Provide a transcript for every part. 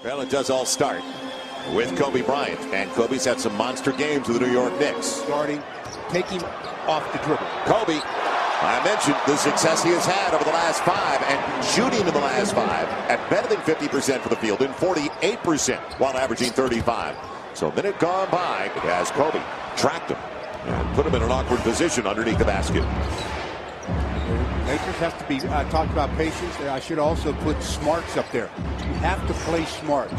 Well, it does all start with Kobe Bryant, and Kobe's had some monster games with the New York Knicks. Starting, taking off the dribble. Kobe, I mentioned the success he has had over the last 5 and shooting in the last 5 at better than 50% for the field and 48% while averaging 35. So a minute gone by as Kobe tracked him and put him in an awkward position underneath the basket. Lakers have to be, I talked about patience. I should also put smarts up there. You have to play smart.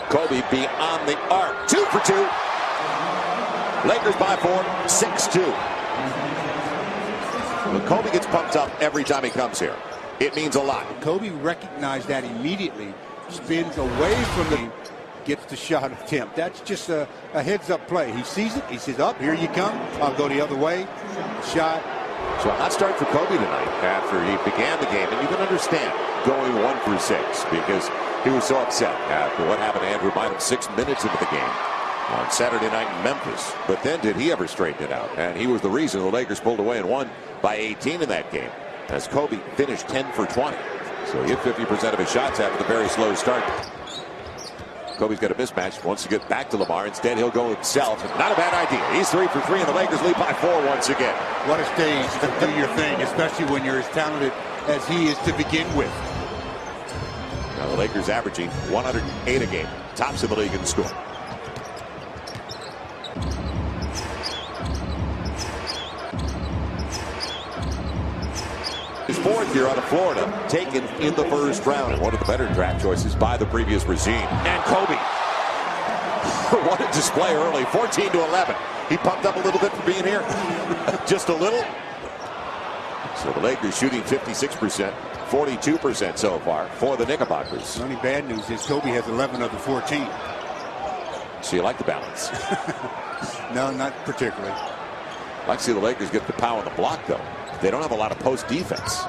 Kobe beyond the arc. 2 for 2. Lakers by 4, 6-2. When Kobe gets pumped up every time he comes here, it means a lot. Kobe recognized that immediately, spins away from the, gets the shot attempt. That's just a heads-up play. He sees it. He says, "Up, here you come. I'll go the other way." Shot. So a hot start for Kobe tonight after he began the game, and you can understand going 1 for 6 because he was so upset after what happened to Andrew Bynum 6 minutes into the game on Saturday night in Memphis. But then did he ever straighten it out? And he was the reason the Lakers pulled away and won by 18 in that game as Kobe finished 10 for 20. So he hit 50% of his shots after the very slow start. Kobe's got a mismatch, wants to get back to Lamar. Instead, he'll go himself. Not a bad idea. He's 3 for 3, and the Lakers lead by 4 once again. What a stage to do your thing, especially when you're as talented as he is to begin with. Now the Lakers averaging 108 a game. Tops in the league in scoring. His 4th year out of Florida, taken in the first round, and one of the better draft choices by the previous regime. And Kobe, what a display early, 14-11. He pumped up a little bit for being here, just a little. So the Lakers shooting 56%, 42% so far for the Knickerbockers. The only bad news is Kobe has 11 of the 14. So you like the balance? No, not particularly. I like to see the Lakers get the power on the block, though. They don't have a lot of post defense.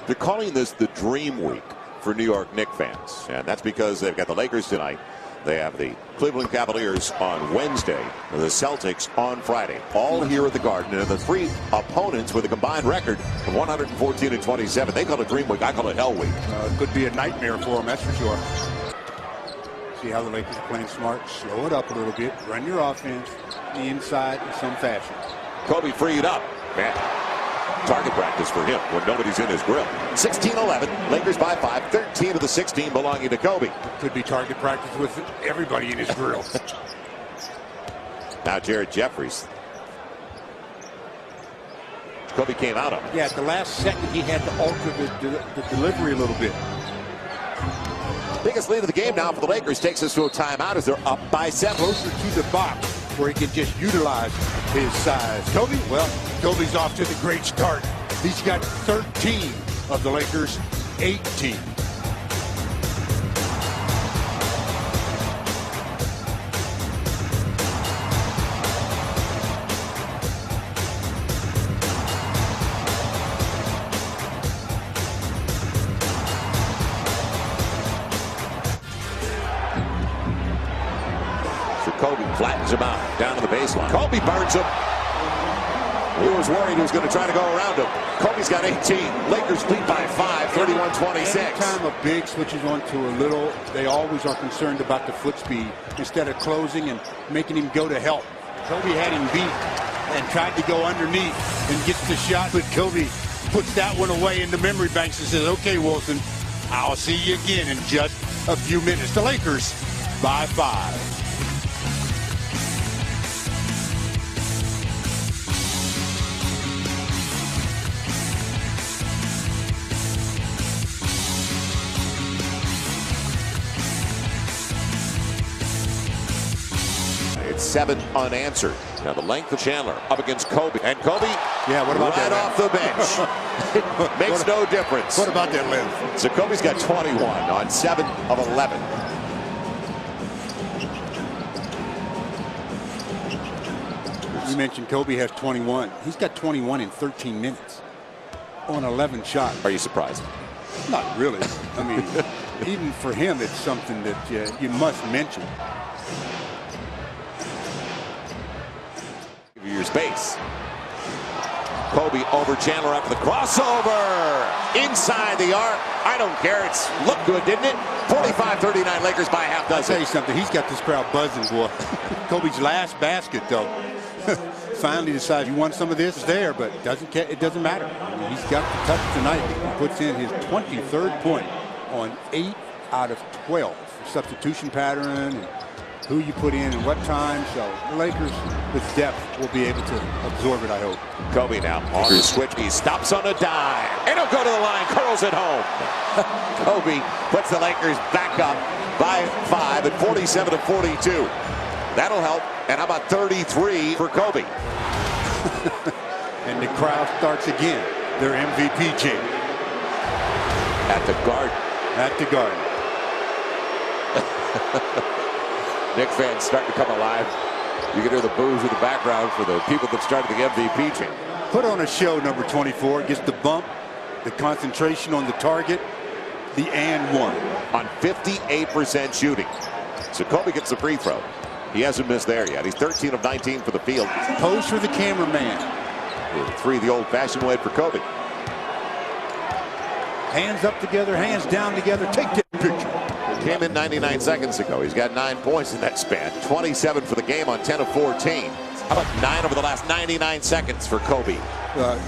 They're calling this the Dream Week for New York Knicks fans, and that's because they've got the Lakers tonight. They have the Cleveland Cavaliers on Wednesday, the Celtics on Friday, all here at the Garden, and the 3 opponents with a combined record of 114-27. They call it Dream Week. I call it Hell Week. It could be a nightmare for them, that's for sure. See how the Lakers are playing smart. Slow it up a little bit. Run your offense the inside in some fashion. Kobe freed up. Man. Target practice for him when nobody's in his grill. 16-11, Lakers by 5, 13 of the 16 belonging to Kobe. Could be target practice with everybody in his grill. Now Jared Jeffries. Kobe came out of him. Yeah, at the last second he had to alter the delivery a little bit. Biggest lead of the game now for the Lakers takes us to a timeout as they're up by 7. Closer to the box where he can just utilize his size. Kobe, well, Kobe's off to the great start. He's got 13 of the Lakers' 18. Kobe flattens him out down to the baseline. Kobe burns him. He was worried he was going to try to go around him. Kobe's got 18. Lakers lead by 5, 31-26. Anytime a big switches on to a little, they always are concerned about the foot speed instead of closing and making him go to help. Kobe had him beat and tried to go underneath and gets the shot, but Kobe puts that one away in the memory banks and says, "Okay, Wilson, I'll see you again in just a few minutes." The Lakers by 5. It's 7 unanswered. Now the length of Chandler up against Kobe. And Kobe what about right off the bench. Makes no difference. What about that length? So Kobe's got 21 on 7 of 11. You mentioned Kobe has 21. He's got 21 in 13 minutes on 11 shots. Are you surprised? Not really. I mean, even for him, it's something that you must mention. Give you your space. Kobe over Chandler after the crossover. Inside the arc. I don't care. It's looked good, didn't it? 45-39 Lakers by a half dozen. I'll tell you something. He's got this crowd buzzing, boy. Kobe's last basket, though. Finally decides you want some of this. It's there, but it doesn't matter. I mean, he's got the touch tonight. He puts in his 23rd point on 8 out of 12. Substitution pattern and who you put in and what time. So the Lakers, with depth, will be able to absorb it, I hope. Kobe now on his switch. He stops on a dime. And he'll go to the line. Curls it home. Kobe puts the Lakers back up by 5 at 47-42. That'll help. And how about 33 for Kobe? And the crowd starts again. Their MVP chant. At the Garden. At the Garden. Knicks fans starting to come alive. You can hear the boos in the background for the people that started the MVP chant. Put on a show, number 24. Gets the bump, the concentration on the target, the and one. On 58% shooting. So Kobe gets the free throw. He hasn't missed there yet. He's 13 of 19 for the field. Pose for the cameraman. 3 the old-fashioned way for Kobe. Hands up together, hands down together. Take that picture. Came in 99 seconds ago. He's got 9 points in that span. 27 for the game on 10 of 14. How about 9 over the last 99 seconds for Kobe?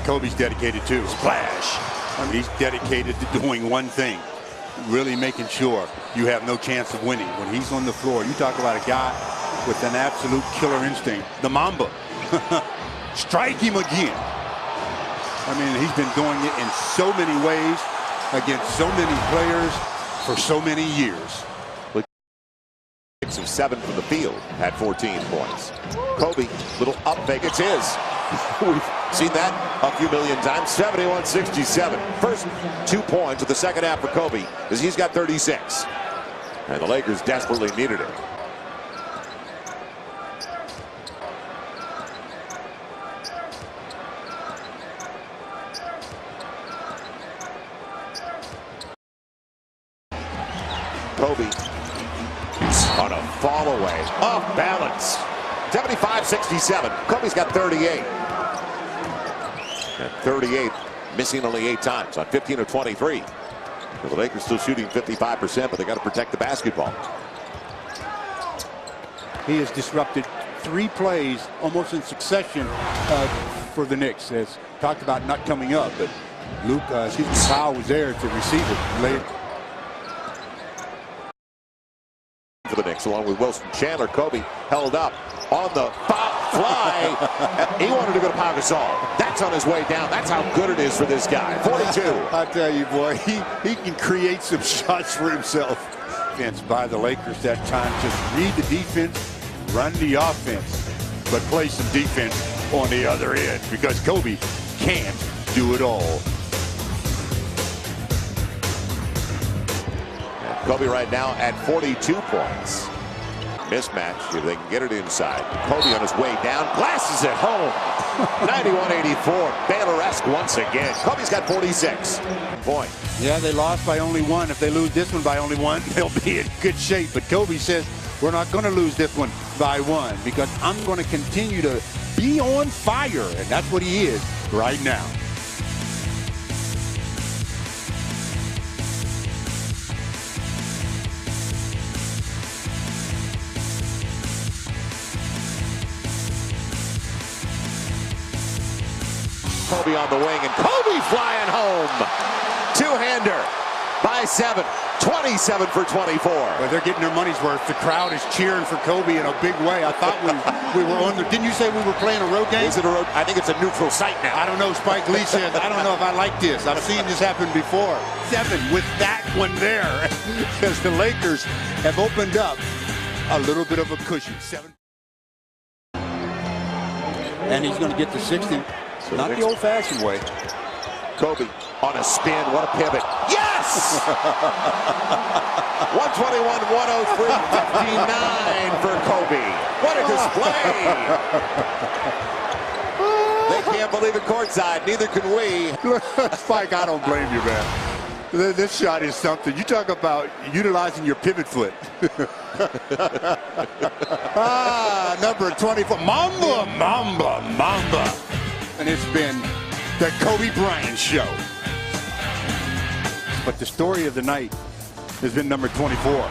Kobe's dedicated too. Splash. I mean, he's dedicated to doing one thing. Really making sure you have no chance of winning. When he's on the floor, you talk about a guy with an absolute killer instinct. The Mamba. Strike him again. I mean, he's been doing it in so many ways against so many players for so many years. 6 of 7 from the field at 14 points. Kobe, little up fake. It's his. We've seen that a few million times. 71-67. First 2 points of the second half for Kobe as he's got 36. And the Lakers desperately needed it. Kobe on a fall away, off balance. 75-67. Kobe's got 38. And 38, missing only 8 times on 15 of 23. So the Lakers still shooting 55%, but they got to protect the basketball. He has disrupted 3 plays almost in succession for the Knicks. As talked about not coming up, but Kyle was there to receive it later. For the Knicks, along with Wilson Chandler. Kobe held up on the fly. He wanted to go to Pau Gasol. That's on his way down. That's how good it is for this guy. 42. I tell you, boy, he can create some shots for himself. Defense by the Lakers that time. Just read the defense, run the offense, but play some defense on the other end because Kobe can't do it all. Kobe right now at 42 points. Mismatch if they can get it inside. Kobe on his way down. Glasses at home. 91-84. Baylor-esque once again. Kobe's got 46 points. Yeah, they lost by only 1. If they lose this one by only 1, they'll be in good shape. But Kobe says, we're not going to lose this one by 1 because I'm going to continue to be on fire. And that's what he is right now. Kobe on the wing, and Kobe flying home. Two-hander by 7. 27 for 24. Well, they're getting their money's worth. The crowd is cheering for Kobe in a big way. I thought we were on the... Didn't you say we were playing a road game? Is it a road? I think it's a neutral site now. I don't know. Spike Lee said, I don't know if I like this. I've seen this happen before. 7 with that one there. As the Lakers have opened up a little bit of a cushion. 7. And he's going to get to 60. So not the old-fashioned way. Kobe on a spin. What a pivot. Yes! 121-103, 59 for Kobe. What a display! They can't believe it courtside. Neither can we. Spike, I don't blame you, man. This shot is something. You talk about utilizing your pivot foot. Number 24. Mamba. And it's been The Kobe Bryant Show. But the story of the night has been number 24,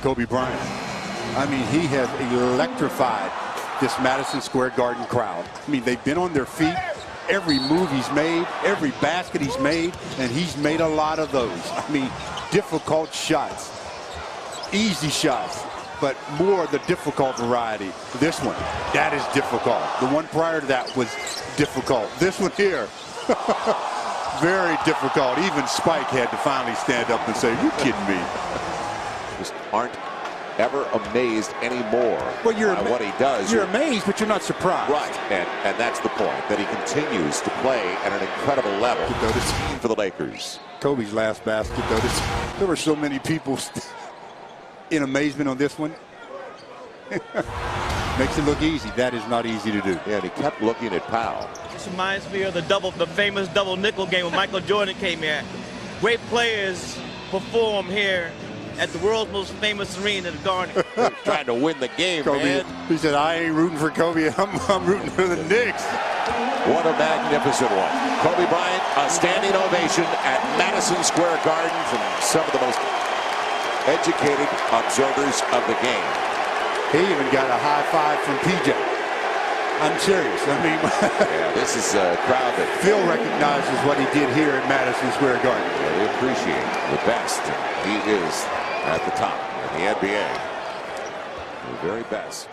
Kobe Bryant. I mean, he has electrified this Madison Square Garden crowd. I mean, they've been on their feet. Every move he's made, every basket he's made, and he's made a lot of those. I mean, difficult shots, easy shots, but more the difficult variety. This one, that is difficult. The one prior to that was difficult. This one here, very difficult. Even Spike had to finally stand up and say, "You kidding me?" Just aren't ever amazed anymore by what he does. You're amazed, but you're not surprised. Right, and that's the point, that he continues to play at an incredible level for the Lakers. Kobe's last basket, though, there were so many people in amazement on this one. Makes it look easy. That is not easy to do. Yeah, and he kept looking at Powell. This reminds me of the famous double nickel game when Michael Jordan came here. Great players perform here at the world's most famous arena, the Garden. Trying to win the game, Kobe, man. He said, "I ain't rooting for Kobe. I'm rooting for the Knicks." What a magnificent one. Kobe Bryant, a standing ovation at Madison Square Garden from some of the most educated observers of the game. He even got a high five from PJ. I'm serious. I mean, yeah, this is a crowd that Phil recognizes what he did here at Madison Square Garden. they appreciate the best. He is at the top in the NBA. The very best.